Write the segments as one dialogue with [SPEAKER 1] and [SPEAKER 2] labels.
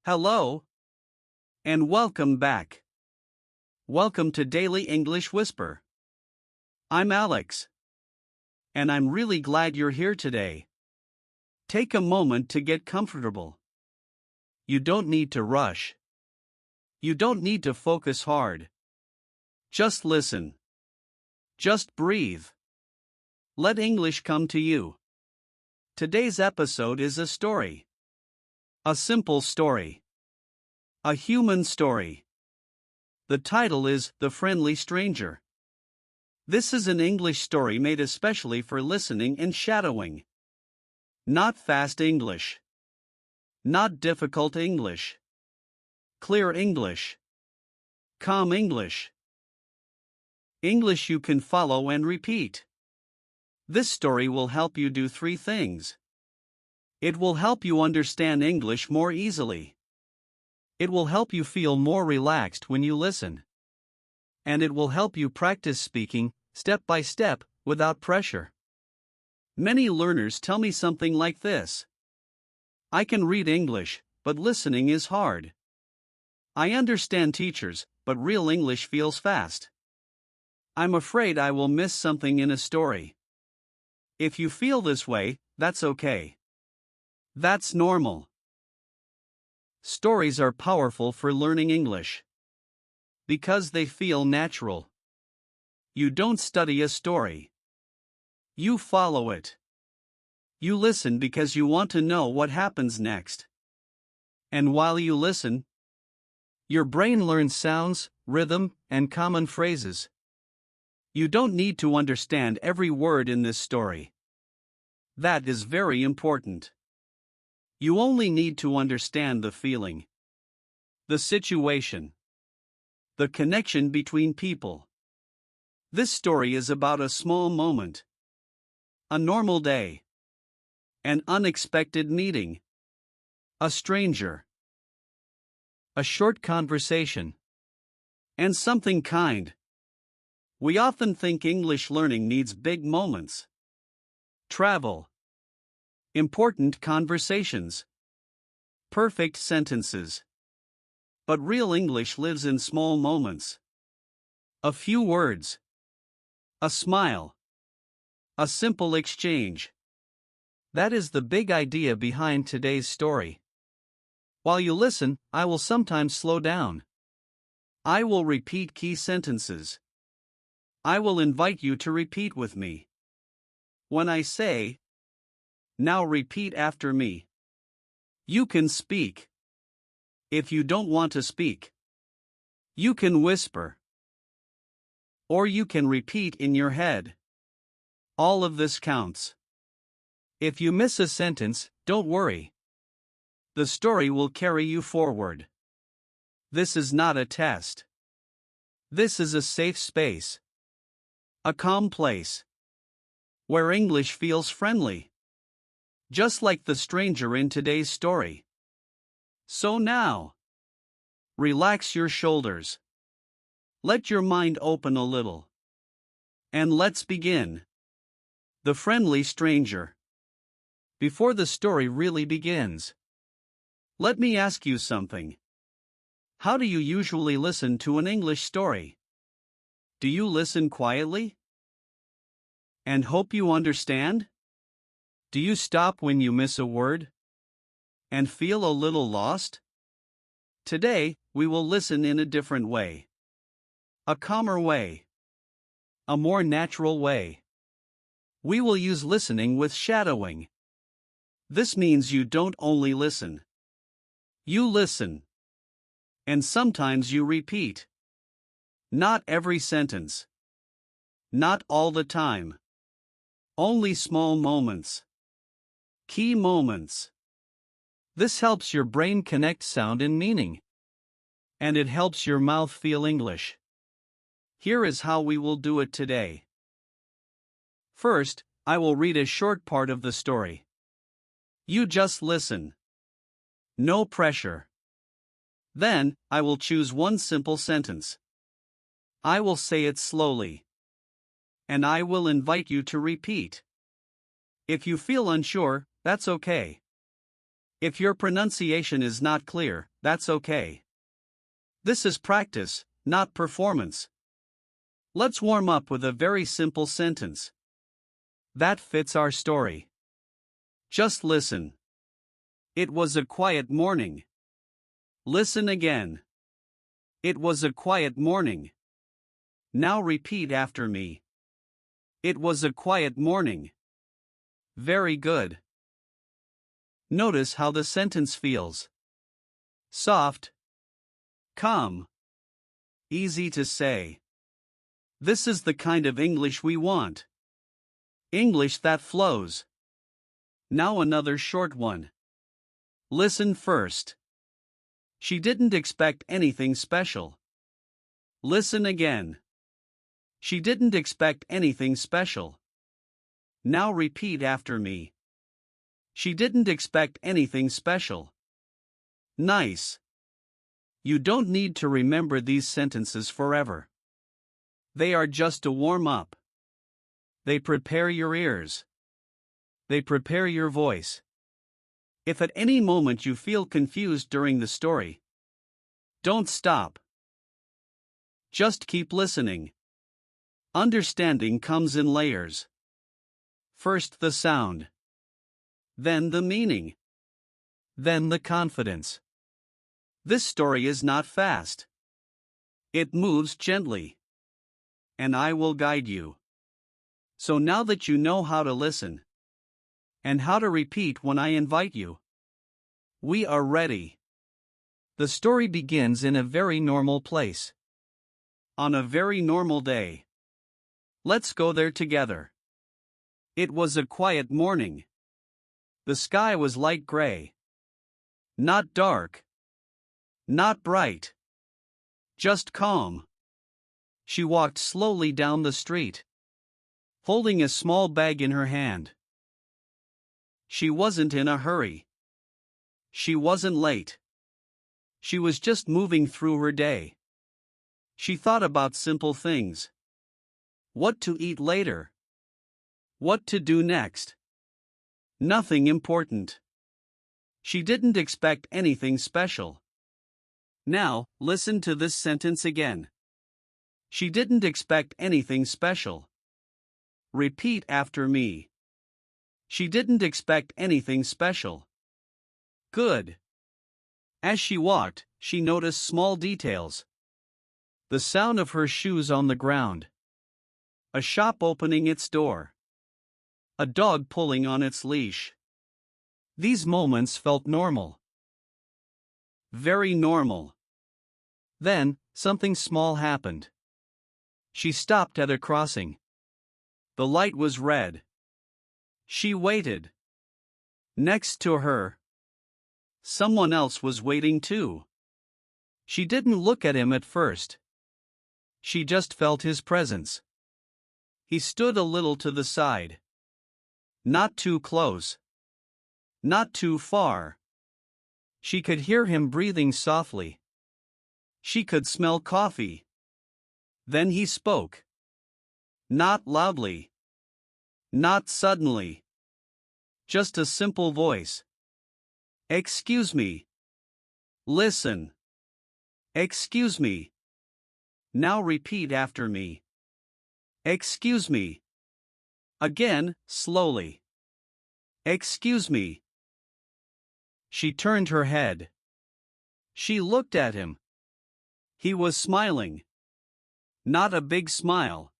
[SPEAKER 1] Hello, and welcome back. Welcome to Daily English Whisper. I'm Alex, and I'm really glad you're here today. Take a moment to get comfortable. You don't need to rush. You don't need to focus hard. Just listen. Just breathe. Let English come to you. Today's episode is a story. A simple story. A human story. The title is The Friendly Stranger. This is an English story made especially for listening and shadowing. Not fast English. Not difficult English. Clear English. Calm English. English you can follow and repeat. This story will help you do 3 things. It will help you understand English more easily. It will help you feel more relaxed when you listen. And it will help you practice speaking, step by step, without pressure. Many learners tell me something like this. I can read English, but listening is hard. I understand teachers, but real English feels fast. I'm afraid I will miss something in a story. If you feel this way, that's okay. That's normal. Stories are powerful for learning English. Because they feel natural. You don't study a story. You follow it. You listen because you want to know what happens next. And while you listen, your brain learns sounds, rhythm, and common phrases. You don't need to understand every word in this story. That is very important. You only need to understand the feeling, the situation, the connection between people. This story is about a small moment, a normal day, an unexpected meeting, a stranger, a short conversation, and something kind. We often think English learning needs big moments. Travel. Important conversations. Perfect sentences. But real English lives in small moments. A few words. A smile. A simple exchange. That is the big idea behind today's story. While you listen, I will sometimes slow down. I will repeat key sentences. I will invite you to repeat with me. When I say, "Now repeat after me," you can speak. If you don't want to speak, you can whisper. Or you can repeat in your head. All of this counts. If you miss a sentence, don't worry. The story will carry you forward. This is not a test. This is a safe space. A calm place. Where English feels friendly. Just like the stranger in today's story. So now, relax your shoulders. Let your mind open a little. And let's begin. The Friendly Stranger. Before the story really begins, let me ask you something. How do you usually listen to an English story? Do you listen quietly? And hope you understand? Do you stop when you miss a word? And feel a little lost? Today, we will listen in a different way. A calmer way. A more natural way. We will use listening with shadowing. This means you don't only listen. You listen. And sometimes you repeat. Not every sentence. Not all the time. Only small moments. Key moments. This helps your brain connect sound and meaning. And it helps your mouth feel English. Here is how we will do it today. First, I will read a short part of the story. You just listen. No pressure. Then, I will choose one simple sentence. I will say it slowly. And I will invite you to repeat. If you feel unsure, that's okay. If your pronunciation is not clear, that's okay. This is practice, not performance. Let's warm up with a very simple sentence that fits our story. Just listen. It was a quiet morning. Listen again. It was a quiet morning. Now repeat after me. It was a quiet morning. Very good. Notice how the sentence feels. Soft. Calm. Easy to say. This is the kind of English we want. English that flows. Now another short one. Listen first. She didn't expect anything special. Listen again. She didn't expect anything special. Now repeat after me. She didn't expect anything special. Nice. You don't need to remember these sentences forever. They are just a warm-up. They prepare your ears. They prepare your voice. If at any moment you feel confused during the story, don't stop. Just keep listening. Understanding comes in layers. First the sound. Then the meaning. Then the confidence. This story is not fast. It moves gently. And I will guide you. So now that you know how to listen, and how to repeat when I invite you, we are ready. The story begins in a very normal place. On a very normal day. Let's go there together. It was a quiet morning. The sky was light gray. Not dark. Not bright. Just calm. She walked slowly down the street, holding a small bag in her hand. She wasn't in a hurry. She wasn't late. She was just moving through her day. She thought about simple things. What to eat later. What to do next. Nothing important. She didn't expect anything special. Now, listen to this sentence again. She didn't expect anything special. Repeat after me. She didn't expect anything special. Good. As she walked, she noticed small details. The sound of her shoes on the ground. A shop opening its door. A dog pulling on its leash. These moments felt normal. Very normal. Then, something small happened. She stopped at a crossing. The light was red. She waited. Next to her, someone else was waiting too. She didn't look at him at first. She just felt his presence. He stood a little to the side. Not too close. Not too far. She could hear him breathing softly. She could smell coffee. Then he spoke. Not loudly. Not suddenly. Just a simple voice. Excuse me. Listen. Excuse me. Now repeat after me. Excuse me. Again, slowly. Excuse me. She turned her head. She looked at him. He was smiling. Not a big smile.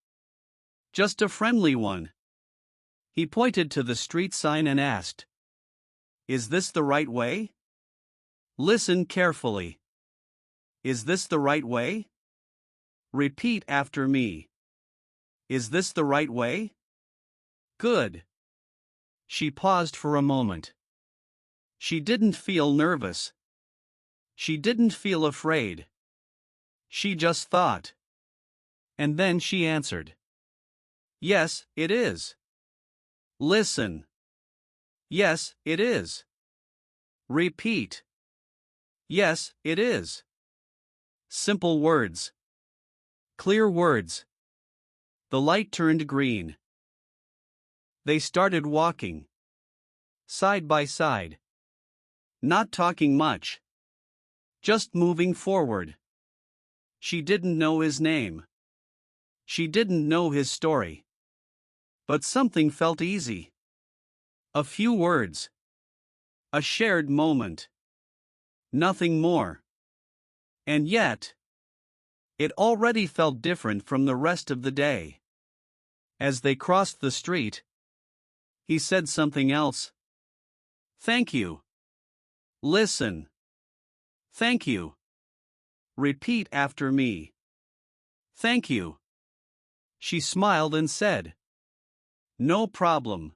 [SPEAKER 1] Just a friendly one. He pointed to the street sign and asked, "Is this the right way?" Listen carefully. Is this the right way? Repeat after me. Is this the right way? Good. She paused for a moment. She didn't feel nervous. She didn't feel afraid. She just thought. And then she answered. Yes, it is. Listen. Yes, it is. Repeat. Yes, it is. Simple words. Clear words. The light turned green. They started walking. Side by side. Not talking much. Just moving forward. She didn't know his name. She didn't know his story. But something felt easy. A few words. A shared moment. Nothing more. And yet, it already felt different from the rest of the day. As they crossed the street, he said something else. Thank you. Listen. Thank you. Repeat after me. Thank you. She smiled and said. No problem.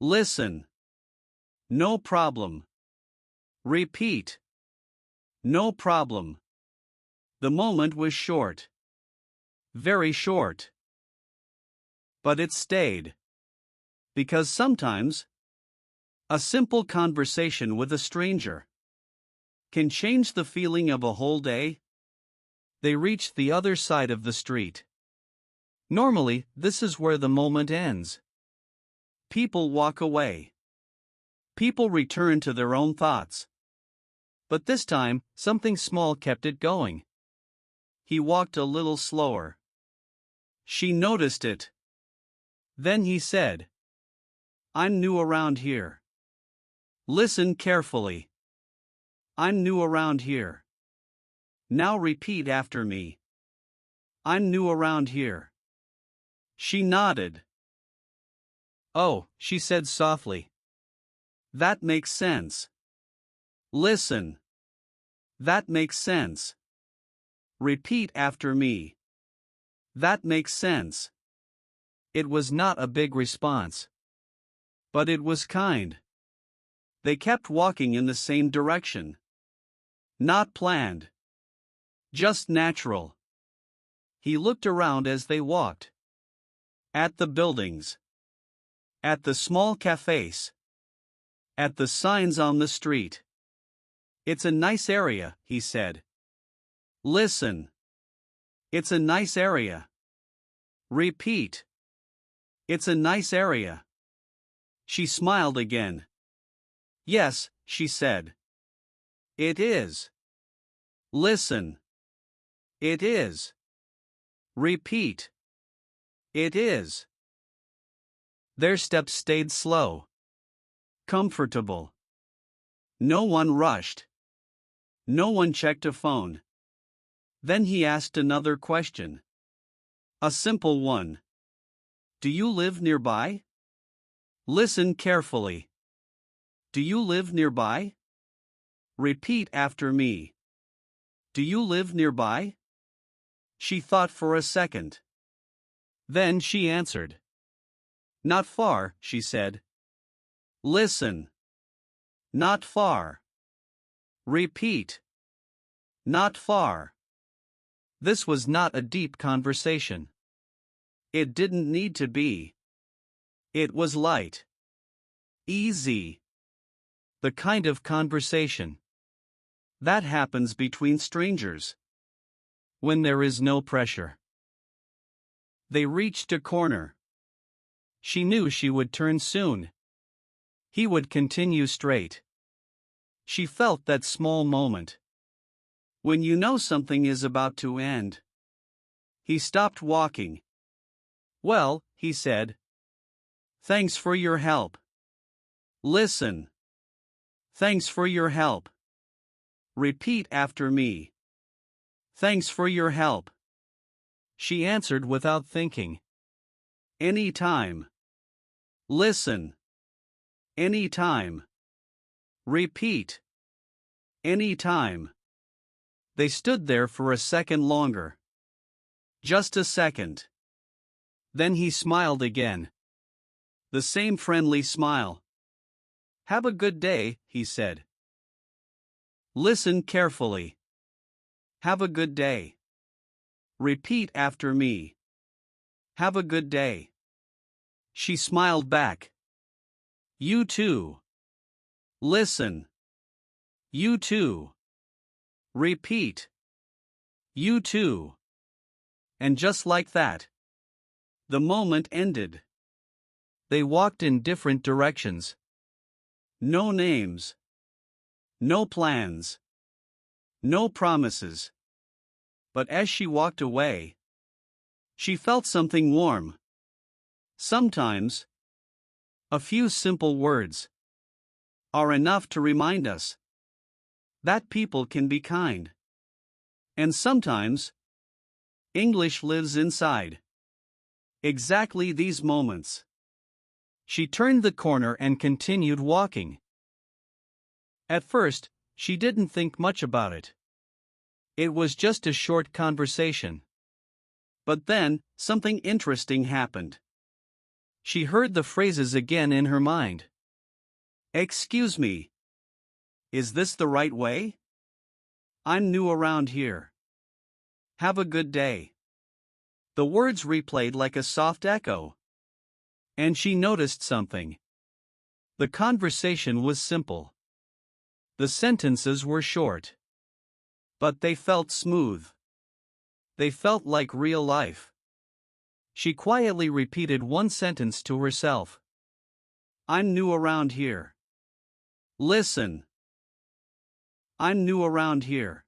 [SPEAKER 1] Listen. No problem. Repeat. No problem. The moment was short. Very short. But it stayed. Because sometimes, a simple conversation with a stranger can change the feeling of a whole day. They reached the other side of the street. Normally, this is where the moment ends. People walk away. People return to their own thoughts. But this time, something small kept it going. He walked a little slower. She noticed it. Then he said, I'm new around here. Listen carefully. I'm new around here. Now repeat after me. I'm new around here. She nodded. Oh, she said softly. That makes sense. Listen. That makes sense. Repeat after me. That makes sense. It was not a big response. But it was kind. They kept walking in the same direction. Not planned. Just natural. He looked around as they walked. At the buildings. At the small cafes. At the signs on the street. It's a nice area, he said. Listen. It's a nice area. Repeat. It's a nice area. She smiled again. Yes, she said. It is. Listen. It is. Repeat. It is. Their steps stayed slow. Comfortable. No one rushed. No one checked a phone. Then he asked another question. A simple one. Do you live nearby? Listen carefully. Do you live nearby? Repeat after me. Do you live nearby? She thought for a second. Then she answered. Not far, she said. Listen. Not far. Repeat. Not far. This was not a deep conversation. It didn't need to be. It was light. Easy. The kind of conversation that happens between strangers when there is no pressure. They reached a corner. She knew she would turn soon. He would continue straight. She felt that small moment when you know something is about to end. He stopped walking. Well, he said. Thanks for your help. Listen. Thanks for your help. Repeat after me. Thanks for your help. She answered without thinking. Any time. Listen. Any time. Repeat. Any time. They stood there for a second longer. Just a second. Then he smiled again. The same friendly smile. Have a good day, he said. Listen carefully. Have a good day. Repeat after me. Have a good day. She smiled back. You too. Listen. You too. Repeat. You too. And just like that, the moment ended. They walked in different directions. No names. No plans. No promises. But as she walked away, she felt something warm. Sometimes, a few simple words are enough to remind us that people can be kind. And sometimes, English lives inside exactly these moments. She turned the corner and continued walking. At first, she didn't think much about it. It was just a short conversation. But then, something interesting happened. She heard the phrases again in her mind. Excuse me. Is this the right way? I'm new around here. Have a good day. The words replayed like a soft echo. And she noticed something. The conversation was simple. The sentences were short. But they felt smooth. They felt like real life. She quietly repeated one sentence to herself. I'm new around here. Listen. I'm new around here.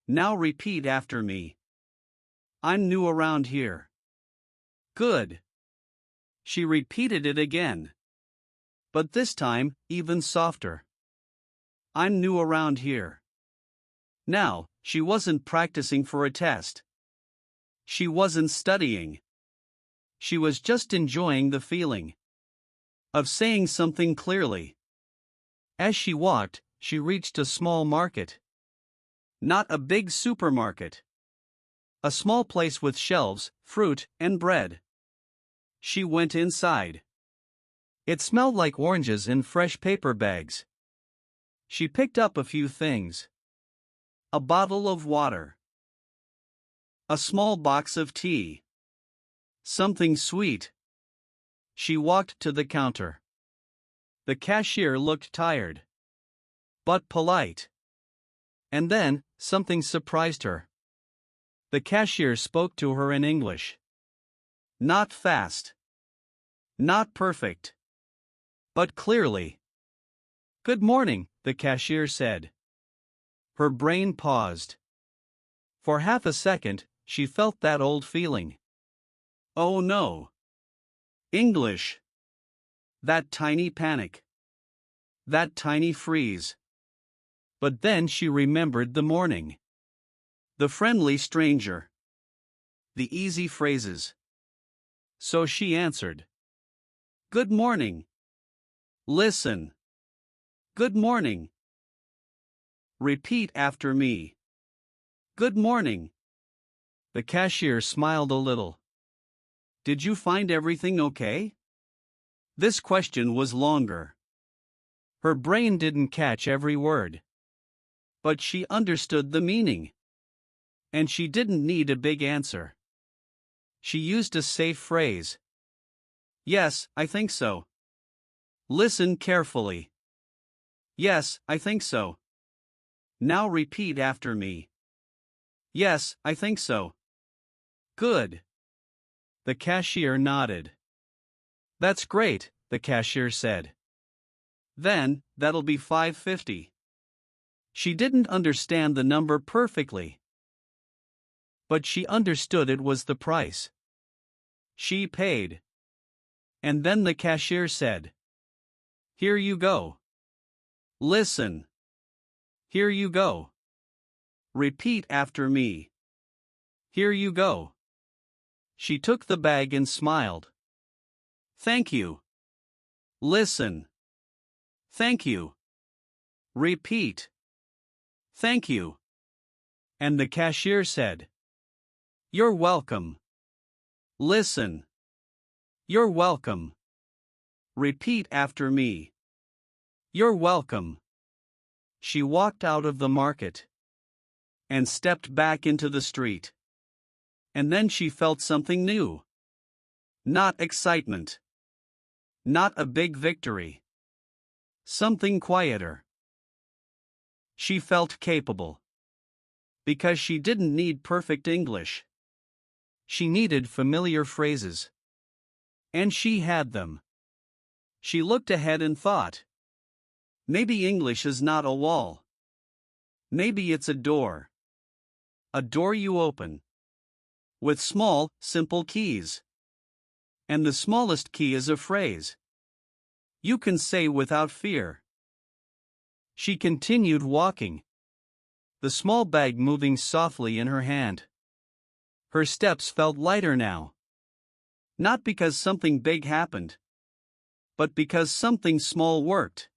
[SPEAKER 1] Now repeat after me. I'm new around here. Good. She repeated it again. But this time, even softer. I'm new around here. Now, she wasn't practicing for a test. She wasn't studying. She was just enjoying the feeling of saying something clearly. As she walked, she reached a small market. Not a big supermarket. A small place with shelves, fruit, and bread. She went inside. It smelled like oranges in fresh paper bags. She picked up a few things. A bottle of water. A small box of tea. Something sweet. She walked to the counter. The cashier looked tired, but polite. And then, something surprised her. The cashier spoke to her in English. Not fast. Not perfect. But clearly. Good morning, the cashier said. Her brain paused. For half a second, she felt that old feeling. Oh no. English. That tiny panic. That tiny freeze. But then she remembered the morning. The friendly stranger. The easy phrases. So she answered. Good morning. Listen. Good morning. Repeat after me. Good morning. The cashier smiled a little. Did you find everything okay? This question was longer. Her brain didn't catch every word. But she understood the meaning. And she didn't need a big answer. She used a safe phrase. Yes, I think so. Listen carefully. Yes, I think so. Now repeat after me. Yes, I think so. Good. The cashier nodded. That's great, the cashier said. Then, that'll be $5.50. She didn't understand the number perfectly. But she understood it was the price. She paid. And then the cashier said, Here you go. Listen. Here you go. Repeat after me. Here you go. She took the bag and smiled. Thank you. Listen. Thank you. Repeat. Thank you. And the cashier said, You're welcome. Listen. You're welcome. Repeat after me. You're welcome. She walked out of the market and stepped back into the street. And then she felt something new. Not excitement. Not a big victory. Something quieter. She felt capable. Because she didn't need perfect English. She needed familiar phrases. And she had them. She looked ahead and thought, Maybe English is not a wall. Maybe it's a door. A door you open. With small, simple keys. And the smallest key is a phrase you can say without fear. She continued walking, the small bag moving softly in her hand. Her steps felt lighter now. Not because something big happened, but because something small worked.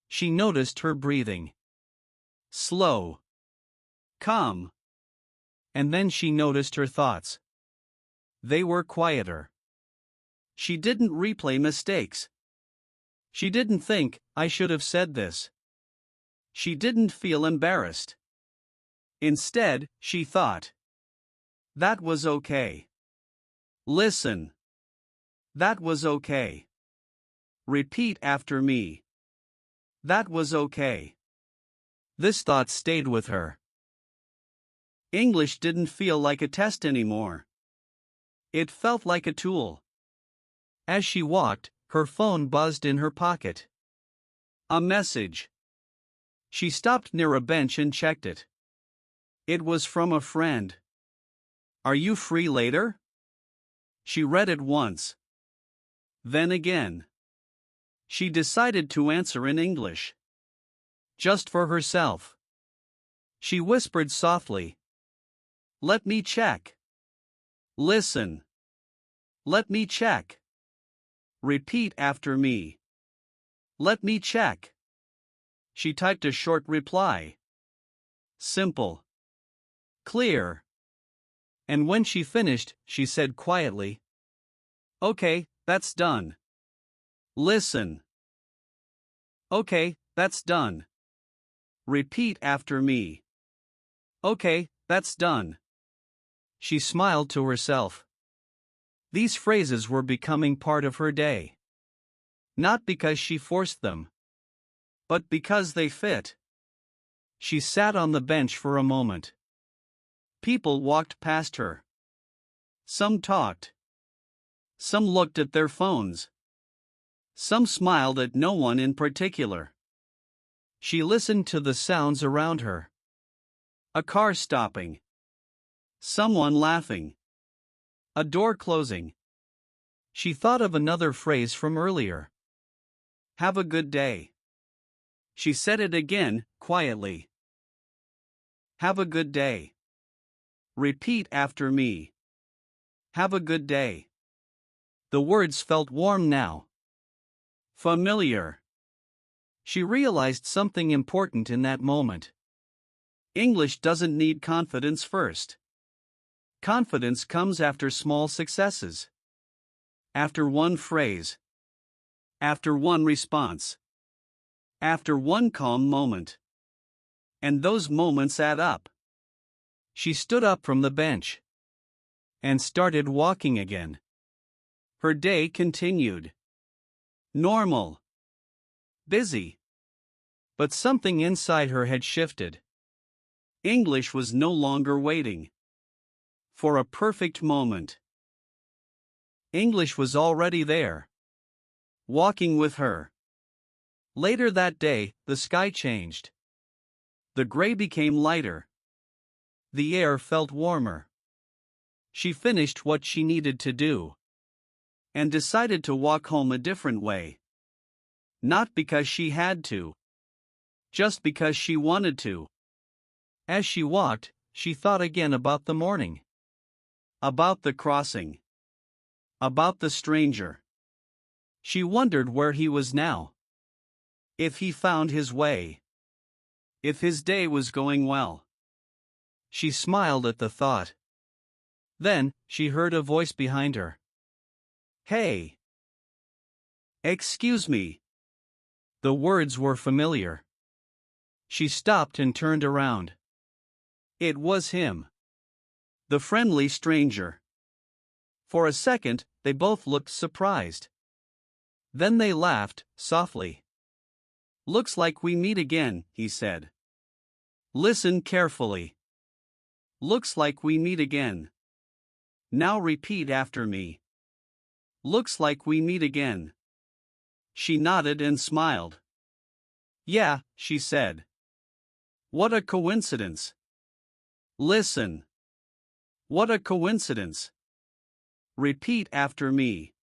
[SPEAKER 1] She noticed her breathing. Slow. Calm. And then she noticed her thoughts. They were quieter. She didn't replay mistakes. She didn't think, I should have said this. She didn't feel embarrassed. Instead, she thought, that was okay. Listen. That was okay. Repeat after me. That was okay. This thought stayed with her. English didn't feel like a test anymore. It felt like a tool. As she walked, her phone buzzed in her pocket. A message. She stopped near a bench and checked it. It was from a friend. Are you free later? She read it once. Then again. She decided to answer in English. Just for herself. She whispered softly. Let me check. Listen. Let me check. Repeat after me. Let me check. She typed a short reply. Simple. Clear. And when she finished, she said quietly, okay, that's done. Listen. Okay, that's done. Repeat after me. Okay, that's done. She smiled to herself. These phrases were becoming part of her day. Not because she forced them, but because they fit. She sat on the bench for a moment. People walked past her. Some talked. Some looked at their phones. Some smiled at no one in particular. She listened to the sounds around her. A car stopping. Someone laughing. A door closing. She thought of another phrase from earlier. Have a good day. She said it again, quietly. Have a good day. Repeat after me. Have a good day. The words felt warm now. Familiar. She realized something important in that moment. English doesn't need confidence first. Confidence comes after small successes. After one phrase. After one response. After one calm moment. And those moments add up. She stood up from the bench. And started walking again. Her day continued. Normal. Busy. But something inside her had shifted. English was no longer waiting for a perfect moment. English was already there, walking with her. Later that day, the sky changed. The gray became lighter. The air felt warmer. She finished what she needed to do and decided to walk home a different way. Not because she had to, just because she wanted to. As she walked, she thought again about the morning. About the crossing. About the stranger. She wondered where he was now. If he found his way. If his day was going well. She smiled at the thought. Then, she heard a voice behind her. Hey! Excuse me. The words were familiar. She stopped and turned around. It was him. The friendly stranger. For a second, they both looked surprised. Then they laughed, softly. Looks like we meet again, he said. Listen carefully. Looks like we meet again. Now repeat after me. Looks like we meet again. She nodded and smiled. Yeah, she said. What a coincidence. Listen. What a coincidence. Repeat after me.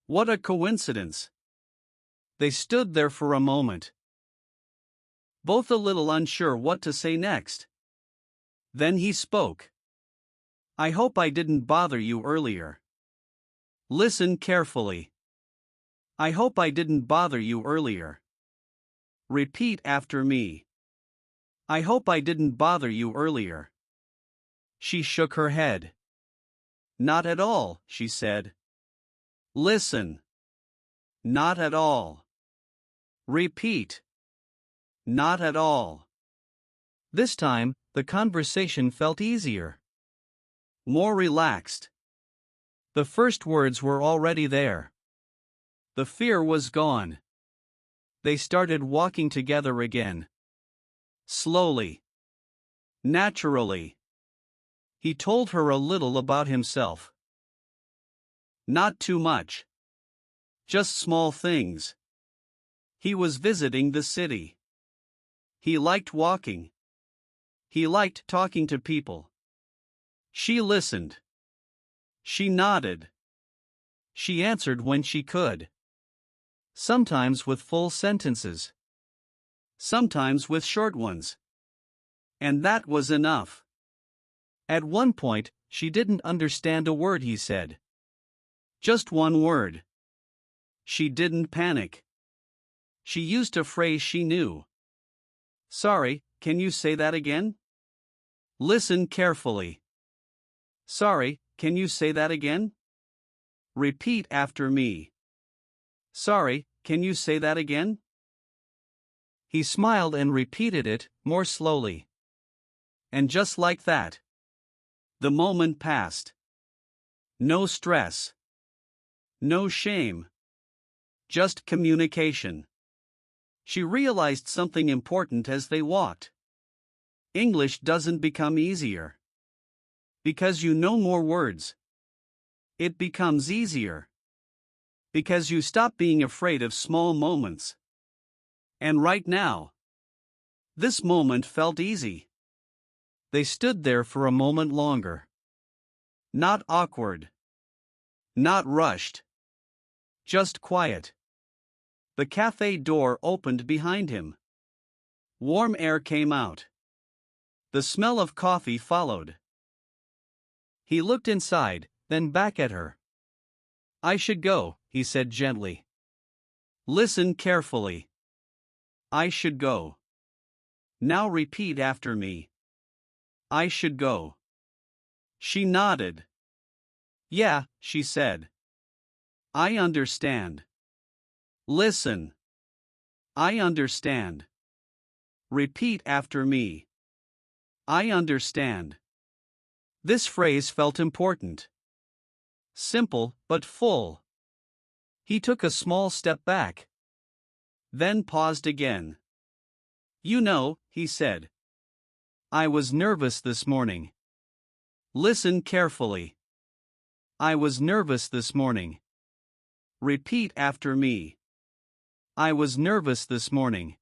[SPEAKER 1] What a coincidence. They stood there for a moment, both a little unsure what to say next. Then he spoke. I hope I didn't bother you earlier. Listen carefully. I hope I didn't bother you earlier. Repeat after me. I hope I didn't bother you earlier. She shook her head. Not at all, she said. Listen. Not at all. Repeat. Not at all. This time, the conversation felt easier. More relaxed. The first words were already there. The fear was gone. They started walking together again. Slowly. Naturally. He told her a little about himself. Not too much. Just small things. He was visiting the city. He liked walking. He liked talking to people. She listened. She nodded. She answered when she could. Sometimes with full sentences. Sometimes with short ones. And that was enough. At one point, she didn't understand a word he said. Just one word. She didn't panic. She used a phrase she knew. Sorry, can you say that again? Listen carefully. Sorry, can you say that again? Repeat after me. Sorry, can you say that again? He smiled and repeated it, more slowly. And just like that, the moment passed. No stress. No shame. Just communication. She realized something important as they walked. English doesn't become easier because you know more words. It becomes easier because you stop being afraid of small moments. And right now, this moment felt easy. They stood there for a moment longer. Not awkward. Not rushed. Just quiet. The cafe door opened behind him. Warm air came out. The smell of coffee followed. He looked inside, then back at her. I should go, he said gently. Listen carefully. I should go. Now repeat after me. I should go. She nodded. Yeah, she said. I understand. Listen. I understand. Repeat after me. I understand. This phrase felt important. Simple, but full. He took a small step back. Then paused again. You know, he said. I was nervous this morning. Listen carefully. I was nervous this morning. Repeat after me. I was nervous this morning.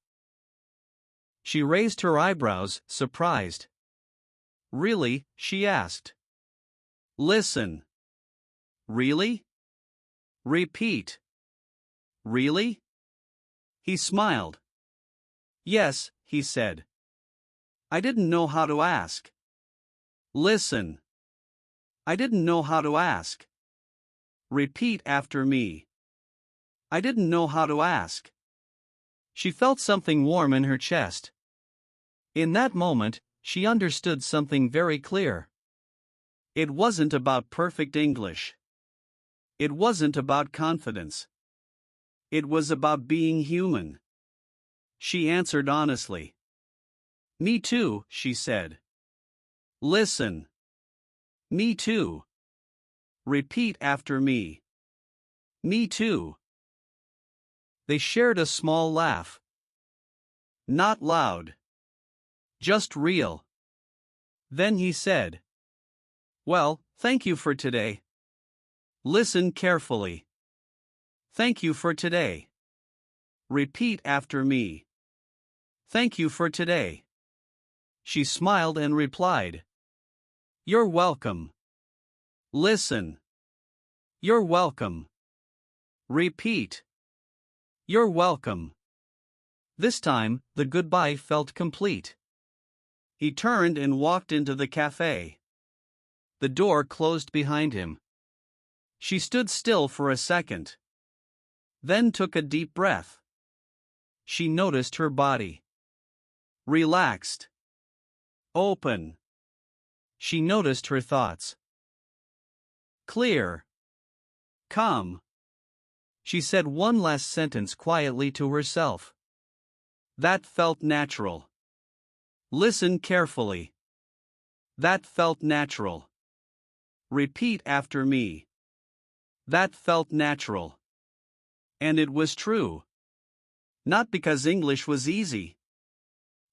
[SPEAKER 1] She raised her eyebrows, surprised. Really? She asked. Listen. Really? Repeat. Really? He smiled. Yes, he said. I didn't know how to ask. Listen. I didn't know how to ask. Repeat after me. I didn't know how to ask. She felt something warm in her chest. In that moment, she understood something very clear. It wasn't about perfect English. It wasn't about confidence. It was about being human. She answered honestly. Me too, she said. Listen. Me too. Repeat after me. Me too. They shared a small laugh. Not loud. Just real. Then he said, well, thank you for today. Listen carefully. Thank you for today. Repeat after me. Thank you for today. She smiled and replied. You're welcome. Listen. You're welcome. Repeat. You're welcome. This time, the goodbye felt complete. He turned and walked into the cafe. The door closed behind him. She stood still for a second. Then took a deep breath. She noticed her body. Relaxed. Open. She noticed her thoughts. Clear. Calm. She said one last sentence quietly to herself. That felt natural. Listen carefully. That felt natural. Repeat after me. That felt natural. And it was true. Not because English was easy,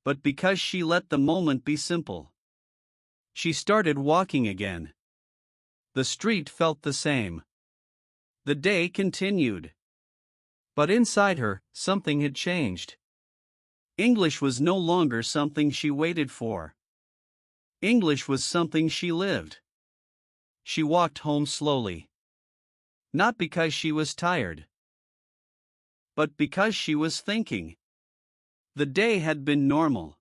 [SPEAKER 1] but because she let the moment be simple. She started walking again. The street felt the same. The day continued. But inside her, something had changed. English was no longer something she waited for. English was something she lived. She walked home slowly. Not because she was tired, but because she was thinking. The day had been normal.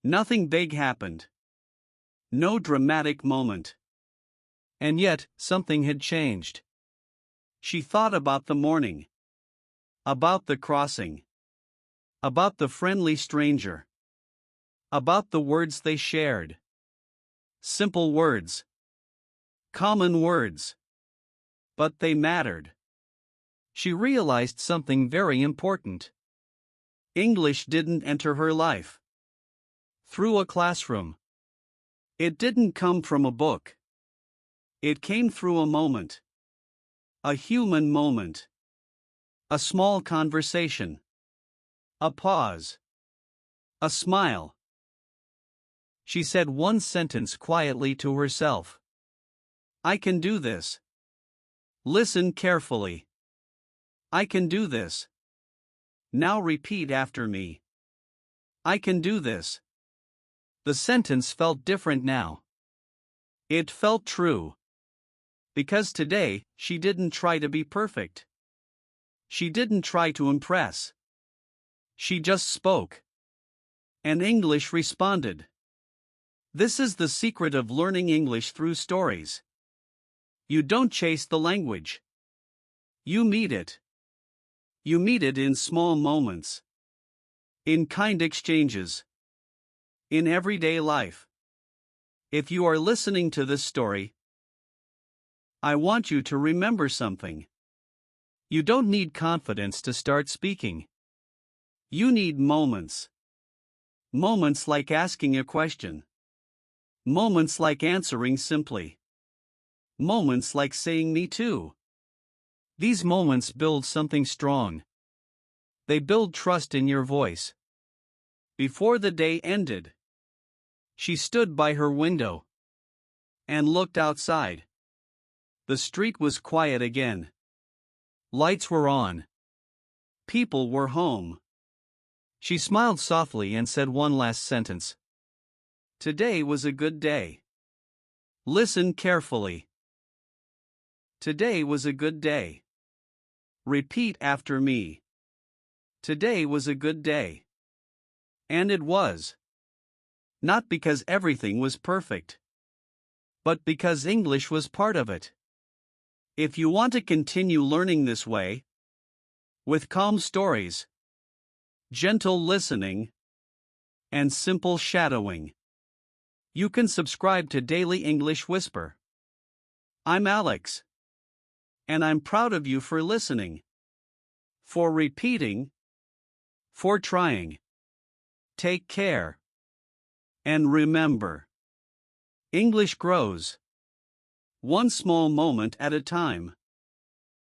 [SPEAKER 1] Nothing big happened. No dramatic moment. And yet, something had changed. She thought about the morning. About the crossing. About the friendly stranger. About the words they shared. Simple words. Common words. But they mattered. She realized something very important. English didn't enter her life through a classroom. It didn't come from a book. It came through a moment. A human moment. A small conversation. A pause. A smile. She said one sentence quietly to herself. I can do this. Listen carefully. I can do this. Now repeat after me. I can do this. The sentence felt different now. It felt true. Because today, she didn't try to be perfect. She didn't try to impress. She just spoke. And English responded. This is the secret of learning English through stories. You don't chase the language. You meet it. You meet it in small moments. In kind exchanges. In everyday life. If you are listening to this story, I want you to remember something. You don't need confidence to start speaking. You need moments. Moments like asking a question. Moments like answering simply. Moments like saying me too. These moments build something strong. They build trust in your voice. Before the day ended, she stood by her window and looked outside. The street was quiet again. Lights were on. People were home. She smiled softly and said one last sentence. Today was a good day. Listen carefully. Today was a good day. Repeat after me. Today was a good day. And it was. Not because everything was perfect, but because English was part of it. If you want to continue learning this way, with calm stories, gentle listening, and simple shadowing, you can subscribe to Daily English Whisper. I'm Alex. And I'm proud of you for listening, for repeating, for trying. Take care. And remember, English grows one small moment at a time.